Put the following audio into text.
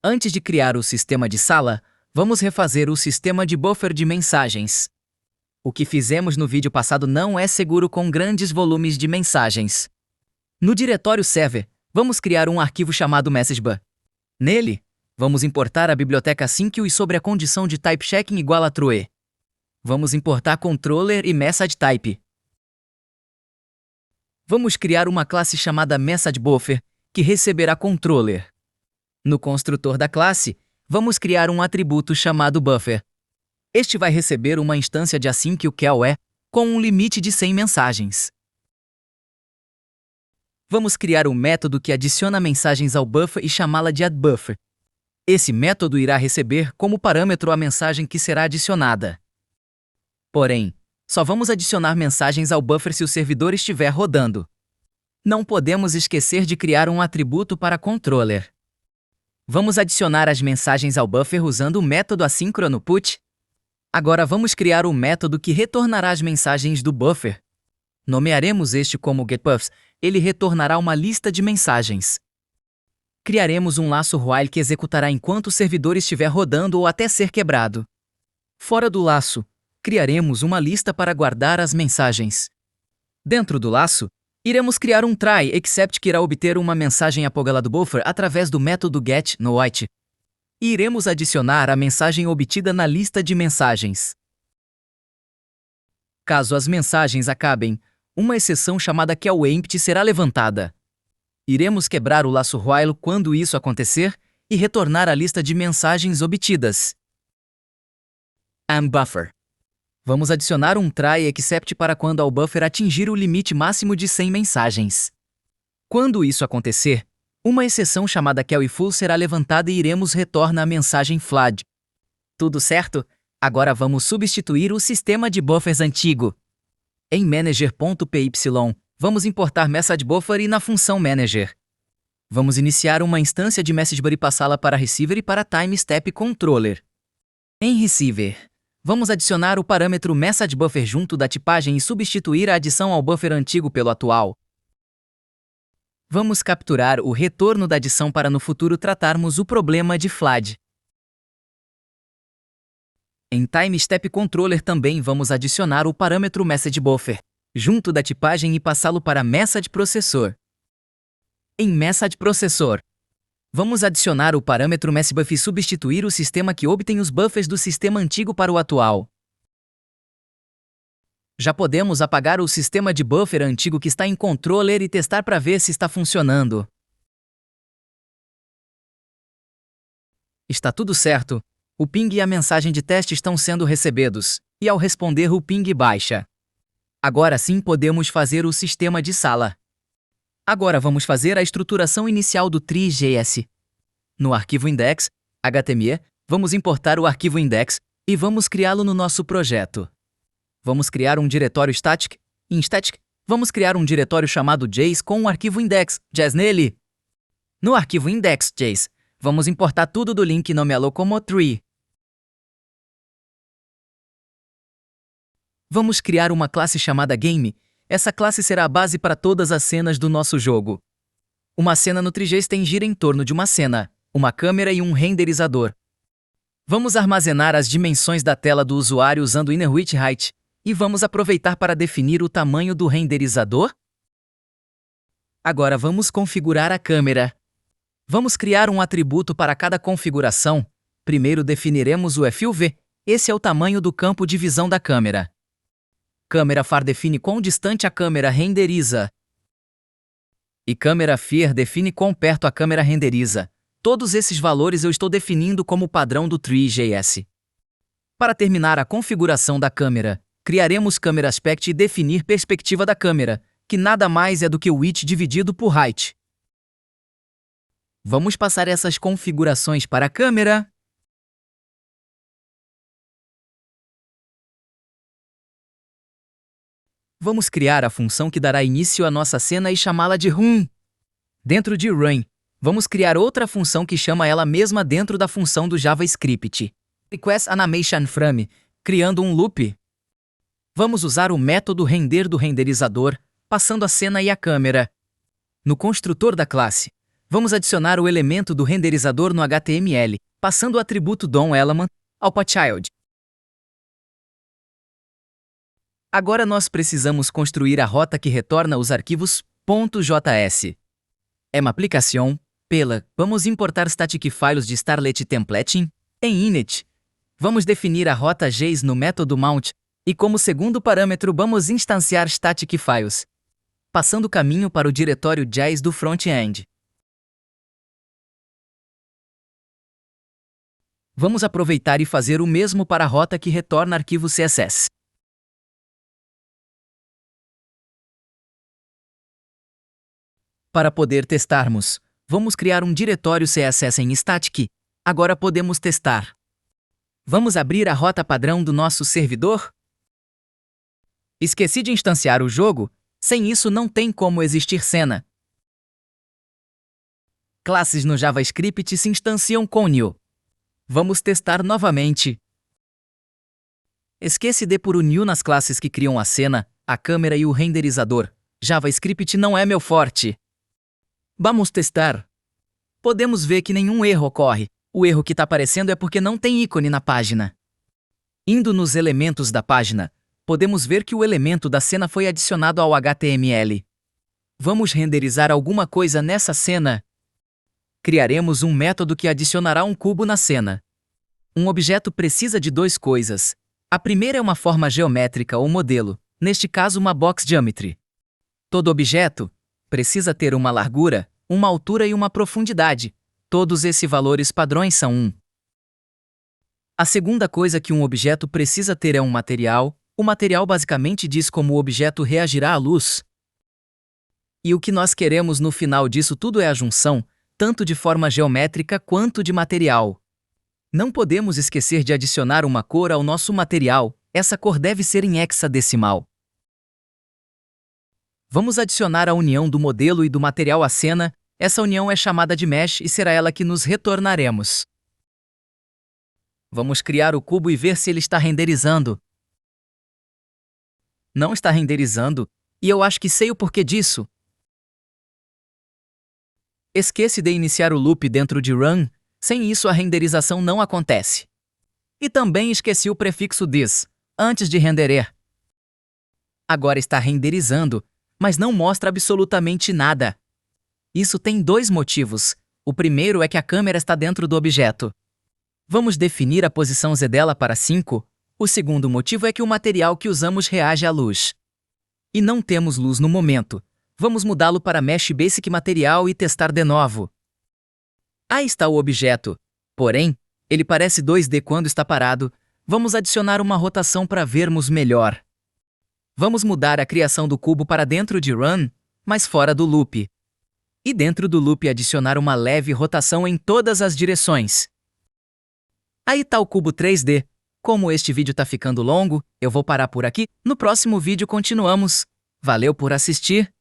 Antes de criar o sistema de sala, vamos refazer o sistema de buffer de mensagens. O que fizemos no vídeo passado não é seguro com grandes volumes de mensagens. No diretório server, vamos criar um arquivo chamado MessageBuffer. Nele, vamos importar a biblioteca async e sobre a condição de type checking igual a true. Vamos importar controller e messageType. Vamos criar uma classe chamada MessageBuffer, que receberá controller. No construtor da classe, vamos criar um atributo chamado buffer. Este vai receber uma instância de async o QoE com um limite de 100 mensagens. Vamos criar um método que adiciona mensagens ao buffer e chamá-la de addBuffer. Esse método irá receber como parâmetro a mensagem que será adicionada. Porém, só vamos adicionar mensagens ao buffer se o servidor estiver rodando. Não podemos esquecer de criar um atributo para controller. Vamos adicionar as mensagens ao buffer usando o método assíncrono put. Agora vamos criar o método que retornará as mensagens do buffer. Nomearemos este como getBuffs. Ele retornará uma lista de mensagens. Criaremos um laço while que executará enquanto o servidor estiver rodando ou até ser quebrado. Fora do laço, criaremos uma lista para guardar as mensagens. Dentro do laço, iremos criar um try except que irá obter uma mensagem apógala do buffer através do método getNoWhite. E iremos adicionar a mensagem obtida na lista de mensagens. Caso as mensagens acabem, uma exceção chamada QoEmpty será levantada. Iremos quebrar o laço while quando isso acontecer e retornar a lista de mensagens obtidas. AmBuffer. Vamos adicionar um try except para quando ao buffer atingir o limite máximo de 100 mensagens. Quando isso acontecer, uma exceção chamada QoeFull será levantada e iremos retornar a mensagem flood. Tudo certo? Agora vamos substituir o sistema de buffers antigo. Em manager.py, vamos importar MessageBuffer e na função manager. Vamos iniciar uma instância de MessageBuffer e passá-la para receiver e para TimeStepController. Em receiver, vamos adicionar o parâmetro MessageBuffer junto da tipagem e substituir a adição ao buffer antigo pelo atual. Vamos capturar o retorno da adição para no futuro tratarmos o problema de flood. Em TimeStepController também vamos adicionar o parâmetro MessageBuffer, junto da tipagem e passá-lo para MessageProcessor. Em MessageProcessor, vamos adicionar o parâmetro MessageBuffer e substituir o sistema que obtém os buffers do sistema antigo para o atual. Já podemos apagar o sistema de buffer antigo que está em controller e testar para ver se está funcionando. Está tudo certo. O ping e a mensagem de teste estão sendo recebidos, e ao responder o ping baixa. Agora sim podemos fazer o sistema de sala. Agora vamos fazer a estruturação inicial do tree.js. No arquivo index, HTML, vamos importar o arquivo index e vamos criá-lo no nosso projeto. Vamos criar um diretório static. Em static, vamos criar um diretório chamado js com um arquivo index.js nele. No arquivo index.js, vamos importar tudo do link e nomeá-lo como tree. Vamos criar uma classe chamada Game. Essa classe será a base para todas as cenas do nosso jogo. Uma cena no tree.js gira em torno de uma cena, uma câmera e um renderizador. Vamos armazenar as dimensões da tela do usuário usando innerWidthHeight e vamos aproveitar para definir o tamanho do renderizador. Agora vamos configurar a câmera. Vamos criar um atributo para cada configuração. Primeiro definiremos o FUV. Esse é o tamanho do campo de visão da câmera. Câmera far define quão distante a câmera renderiza. E câmera fear define quão perto a câmera renderiza. Todos esses valores eu estou definindo como padrão do tree.js. Para terminar a configuração da câmera, criaremos câmera aspect e definir perspectiva da câmera, que nada mais é do que o width dividido por height. Vamos passar essas configurações para a câmera. Vamos criar a função que dará início à nossa cena e chamá-la de run. Dentro de run, vamos criar outra função que chama ela mesma dentro da função do JavaScript. RequestAnimationFrame, criando um loop. Vamos usar o método render do renderizador, passando a cena e a câmera. No construtor da classe, Vamos adicionar o elemento do renderizador no HTML, passando o atributo DOM_element ao pathchild. Agora nós precisamos construir a rota que retorna os arquivos .js. É uma aplicação pela. Vamos importar static files de Starlet Templating. Em init, vamos definir a rota JS no método mount e como segundo parâmetro vamos instanciar static files, passando o caminho para o diretório JS do front-end. Vamos aproveitar e fazer o mesmo para a rota que retorna arquivo CSS. Para poder testarmos, vamos criar um diretório CSS em static. Agora podemos testar. Vamos abrir a rota padrão do nosso servidor? Esqueci de instanciar o jogo? Sem isso não tem como existir cena. Classes no JavaScript se instanciam com new. Vamos testar novamente. Esquece de pôr o new nas classes que criam a cena, a câmera e o renderizador. JavaScript não é meu forte. Vamos testar. Podemos ver que nenhum erro ocorre. O erro que está aparecendo é porque não tem ícone na página. Indo nos elementos da página, podemos ver que o elemento da cena foi adicionado ao HTML. Vamos renderizar alguma coisa nessa cena? Criaremos um método que adicionará um cubo na cena. Um objeto precisa de duas coisas. A primeira é uma forma geométrica ou modelo, neste caso uma box geometry. Todo objeto precisa ter uma largura, uma altura e uma profundidade. Todos esses valores padrões são 1. A segunda coisa que um objeto precisa ter é um material. O material basicamente diz como o objeto reagirá à luz. E o que nós queremos no final disso tudo é a junção, tanto de forma geométrica quanto de material. Não podemos esquecer de adicionar uma cor ao nosso material. Essa cor deve ser em hexadecimal. Vamos adicionar a união do modelo e do material à cena. Essa união é chamada de mesh e será ela que nos retornaremos. Vamos criar o cubo e ver se ele está renderizando. Não está renderizando, e eu acho que sei o porquê disso. Esquece de iniciar o loop dentro de run, sem isso a renderização não acontece. E também esqueci o prefixo this, antes de renderer. Agora está renderizando, mas não mostra absolutamente nada. Isso tem dois motivos. O primeiro é que a câmera está dentro do objeto. Vamos definir a posição Z dela para 5. O segundo motivo é que o material que usamos reage à luz. E não temos luz no momento. Vamos mudá-lo para Mesh Basic Material e testar de novo. Aí está o objeto. Porém, ele parece 2D quando está parado. Vamos adicionar uma rotação para vermos melhor. Vamos mudar a criação do cubo para dentro de Run, mas fora do loop. E dentro do loop adicionar uma leve rotação em todas as direções. Aí está o cubo 3D. Como este vídeo está ficando longo, eu vou parar por aqui. No próximo vídeo continuamos. Valeu por assistir!